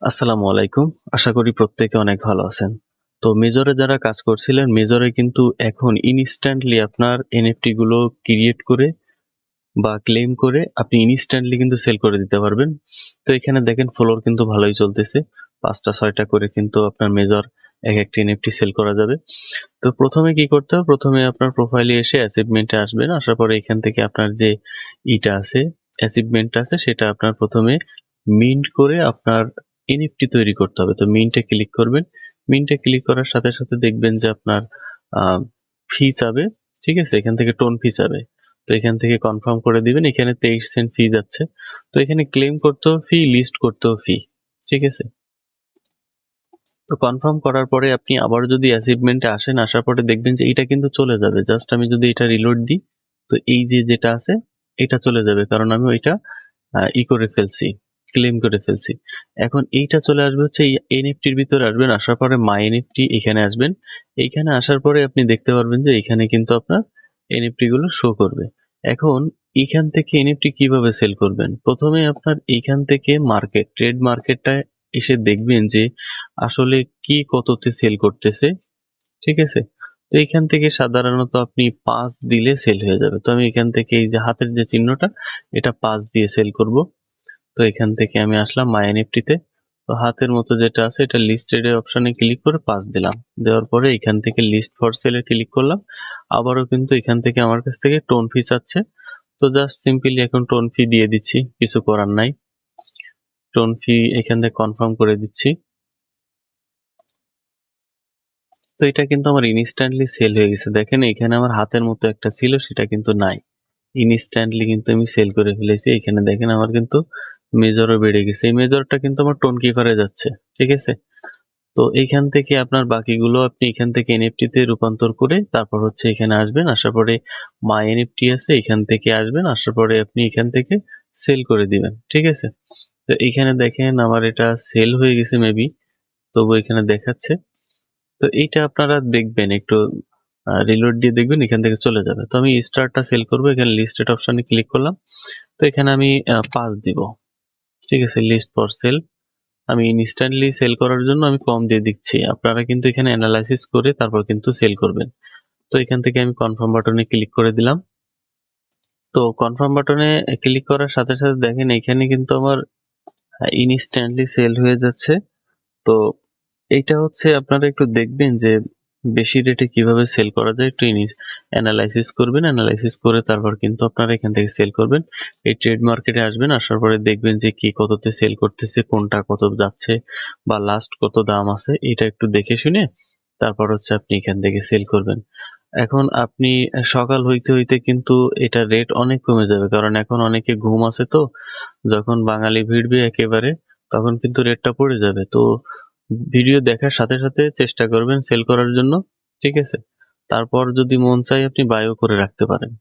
আসসালামু আলাইকুম। আশা করি প্রত্যেকে অনেক ভালো আছেন। তো মেজরে যারা কাজ করছিলেন, মেজরে কিন্তু এখন ইনস্ট্যান্টলি আপনার এনএফটি গুলো ক্রিয়েট করে বা ক্লেম করে আপনি ইনস্ট্যান্টলি কিন্তু সেল করে দিতে পারবেন। তো এখানে দেখেন ফ্লোর কিন্তু ভালোই চলতেছে। ৫টা ৬টা করে কিন্তু আপনার মেজর এক একটা এনএফটি সেল করা যাবে। তো প্রথমে কি করতে হবে? প্রথমে আপনার প্রোফাইলে এসে অ্যাচিভমেন্টে আসবেন। আসার পরে এখান থেকে আপনার যে ইটা আছে, অ্যাচিভমেন্ট আছে সেটা আপনার প্রথমে মিন্ট করে আপনার এনএফটি তৈরি করতে হবে। তো মিন্টে ক্লিক করবেন। মিন্টে ক্লিক করার সাথে, সাথে দেখবেন যে আপনার আ ফি চাবে। ঠিক আছে? এখান থেকে টোন ফি চাবে। তো এখান থেকে কনফার্ম করে দিবেন। এখানে ২৩ সেন্ট ফি যাচ্ছে। তো এখানে ক্লেম করতেও ফি, লিস্ট করতেও ফি। ঠিক আছে? তো কনফার্ম করার পরে আপনি আবার যদি অ্যাচিভমেন্টে আসেন, আসার পরে দেখবেন যে এইটা কিন্তু চলে যাবে। জাস্ট আমি যদি এটা রিলোড দিই, তো এই যে যেটা আছে এটা চলে যাবে। কারণ আমি ওইটা করে ফেলছি, ক্লেম করে ফেলছি। এখন এইটা চলে আসবে হচ্ছে এই এনএফটির ভিতরে আসবেন, আসার পরে মাই এনএফটি এখানে আসবেন। এইখানে আসার পরে আপনি দেখতে পারবেন যে এখানে কিন্তু আপনার এনএফটি গুলো শো করবে। এখন এইখান থেকে এনএফটি কিভাবে সেল করবেন? প্রথমে আপনার এইখান থেকে মার্কেট, ট্রেড মার্কেটটায় এসে দেখবেন যে আসলে কি কততে সেল করতেছে। ঠিক আছে? তো এইখান থেকে সাধারণত আপনি ৫ দিলে সেল হয়ে যাবে। তো আমি এখান থেকে এই যে হাতের যে চিহ্নটা এটা ৫ দিয়ে সেল করব। তো এখান থেকে আমি আসলাম মাই এনএফটি তে। তো হাতের মতো যেটা আছে এটা লিস্টেড এর অপশনে ক্লিক করে ৫ দিলাম। দেওয়ার পরে এখান থেকে লিস্ট ফর সেল এ ক্লিক করলাম। আবারও কিন্তু এখান থেকে আমার কাছ থেকে টোন ফি চাচ্ছে। তো জাস্ট সিম্পলি এখন টোন ফি দিয়ে দিচ্ছি। কিছু করার নাই। টোন ফি এখান থেকে কনফার্ম করে দিচ্ছি। তো এটা কিন্তু আমার ইনস্ট্যান্টলি সেল হয়ে গেছে। দেখেন এখানে আমার হাতের মতো একটা ছিল সেটা কিন্তু নাই। ইনস্ট্যান্টলি কিন্তু আমি সেল করে ফেলেছি। এখানে দেখেন আমার কিন্তু মেজরও বেড়ে গেছে। এই মেজরটা কিন্তু আমার টোন কিপারে যাচ্ছে। ঠিক আছে? তো এইখান থেকে আপনার বাকিগুলো আপনি এখান থেকে এনএফটি তে রূপান্তর করে তারপর হচ্ছে এখানে আসবেন। আসার পরে মাই এনএফটি আছে এখান থেকে আসবেন। আসার পরে আপনি এখান থেকে সেল করে দিবেন। ঠিক আছে? তো এইখানে দেখেন আমার এটা সেল হয়ে গেছে মেবি। তবু এখানে দেখাচ্ছে। তো এইটা আপনারা দেখবেন একটু রিলোড দিয়ে দেখবেন এখান থেকে চলে যাবে। তো আমি স্টারটা সেল করব। এখানে লিস্টেড অপশনে ক্লিক করলাম। তো এখানে আমি ৫ দিব। ঠিক আছে? List for sale. আমি ইনস্ট্যান্টলি সেল করার জন্য আমি কম দিয়ে দিচ্ছি। আপনারা কিন্তু এখানে এনালাইসিস করে তারপর কিন্তু সেল করবেন। তো এখান থেকে আমি কনফার্ম বাটনে ক্লিক করে দিলাম। তো কনফার্ম বাটনে ক্লিক করার সাথে, সাথে দেখেন এখানে কিন্তু আমার ইনস্ট্যান্টলি সেল হয়ে যাচ্ছে। তো এইটা হচ্ছে আপনারা একটু দেখবেন যে বেশি রেটে কিভাবে সেল করা যায় একটু অ্যানালাইসিস করবেন। অ্যানালাইসিস করে তারপর কিন্তু আপনারা এখান থেকে সেল করবেন। এই ট্রেড মার্কেটে আসবেন, আসার পরে দেখবেন যে কি কততে সেল করতেছে, কোনটা কত যাচ্ছে বা লাস্ট কত দাম আছে এটা একটু দেখে শুনে তারপর হচ্ছে আপনি এখান থেকে সেল করবেন। এখন আপনি সকাল হইতে, হইতে কিন্তু এটার রেট অনেক কমে যাবে। কারণ এখন অনেকে ঘুম আছে তো, যখন বাঙালি ভিড়বে একেবারে তখন কিন্তু রেটটা পড়ে যাবে। তো ভিডিও দেখার সাথে, সাথে চেষ্টা করবেন সেল করার জন্য। ঠিক আছে? তারপর যদি মন চায় আপনি বায়ও করে রাখতে পারেন।